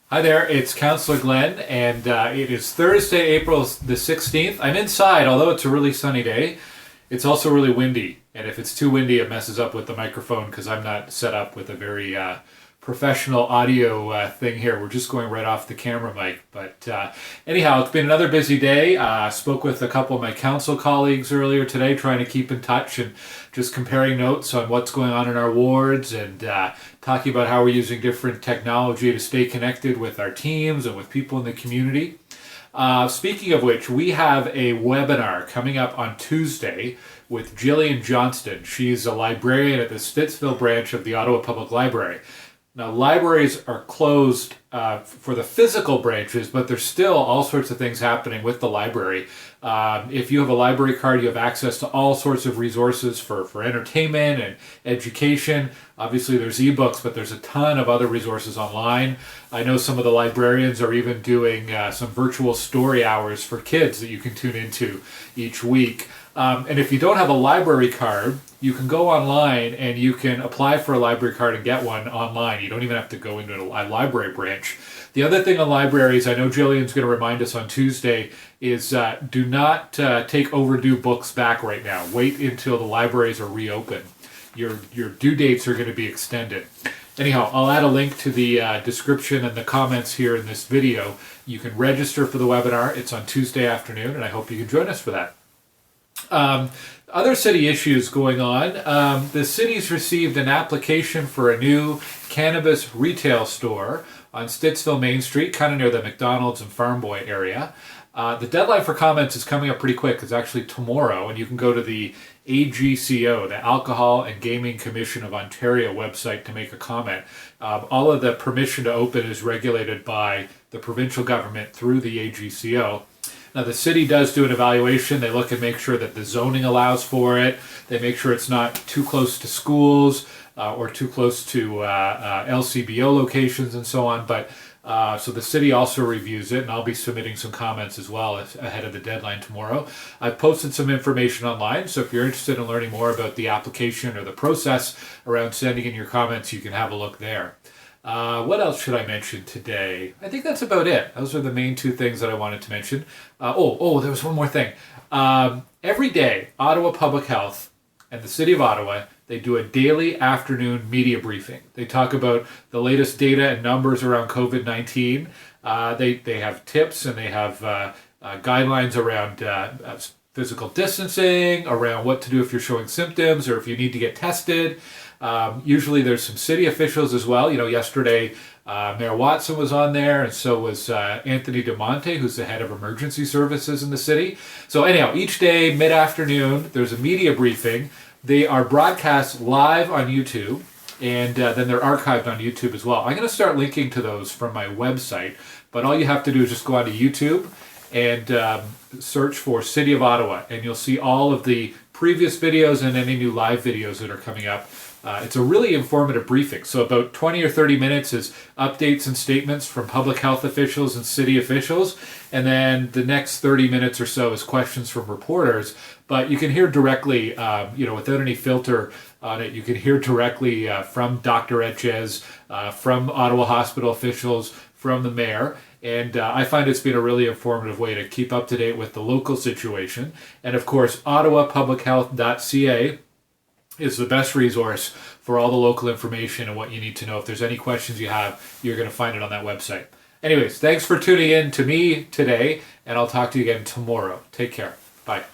Hi there, it's Councillor Glen, and it is Thursday, April the 16th. I'm inside, although it's a really sunny day. It's also really windy, and if it's too windy, it messes up with the microphone because I'm not set up with a very professional audio thing here. We're just going right off the camera mic. But anyhow, it's been another busy day. Spoke with a couple of my council colleagues earlier today, trying to keep in touch and just comparing notes on what's going on in our wards and talking about how we're using different technology to stay connected with our teams and with people in the community. Speaking of which, we have a webinar coming up on Tuesday with Gillian Johnston. She's a librarian at the Stittsville Branch of the Ottawa Public Library. Now, libraries are closed for the physical branches, but there's still all sorts of things happening with the library. If you have a library card, you have access to all sorts of resources for entertainment and education. Obviously, there's ebooks, but there's a ton of other resources online. I know some of the librarians are even doing some virtual story hours for kids that you can tune into each week. And if you don't have a library card, you can go online and you can apply for a library card and get one online. You don't even have to go into a library branch. The other thing on libraries, I know Jillian's going to remind us on Tuesday, is do not take overdue books back right now. Wait until the libraries are reopened. Your due dates are going to be extended. Anyhow, I'll add a link to the description and the comments here in this video. You can register for the webinar. It's on Tuesday afternoon, and I hope you can join us for that. Other city issues going on. The city's received an application for a new cannabis retail store on Stittsville Main Street, kind of near the McDonald's and Farm Boy area. The deadline for comments is coming up pretty quick. It's actually tomorrow, and you can go to the AGCO, the Alcohol and Gaming Commission of Ontario website to make a comment. All of the permission to open is regulated by the provincial government through the AGCO. Now, the city does do an evaluation. They look and make sure that the zoning allows for it. They make sure it's not too close to schools or too close to LCBO locations and so on. But so the city also reviews it, and I'll be submitting some comments as well ahead of the deadline tomorrow. I've posted some information online, so if you're interested in learning more about the application or the process around sending in your comments, you can have a look there. What else should I mention today? I think that's about it. Those are the main two things that I wanted to mention. There was one more thing. Every day, Ottawa Public Health and the City of Ottawa, they do a daily afternoon media briefing. They talk about the latest data and numbers around COVID-19. They have tips and they have guidelines around physical distancing, around what to do if you're showing symptoms or if you need to get tested. Usually there's some city officials as well. You know, yesterday Mayor Watson was on there, and so was Anthony DeMonte, who's the head of emergency services in the city. So anyhow, each day, mid-afternoon, there's a media briefing. They are broadcast live on YouTube, and then they're archived on YouTube as well. I'm going to start linking to those from my website, but all you have to do is just go onto YouTube and search for City of Ottawa, and you'll see all of the previous videos and any new live videos that are coming up. It's a really informative briefing. So about 20 or 30 minutes is updates and statements from public health officials and city officials. And then the next 30 minutes or so is questions from reporters. But you can hear directly, without any filter on it, you can hear directly from Dr. Etches, from Ottawa hospital officials, from the mayor. And I find it's been a really informative way to keep up to date with the local situation. And of course, ottawapublichealth.ca is the best resource for all the local information and what you need to know. If there's any questions you have, you're going to find it on that website. Anyways, thanks for tuning in to me today, and I'll talk to you again tomorrow. Take care. Bye.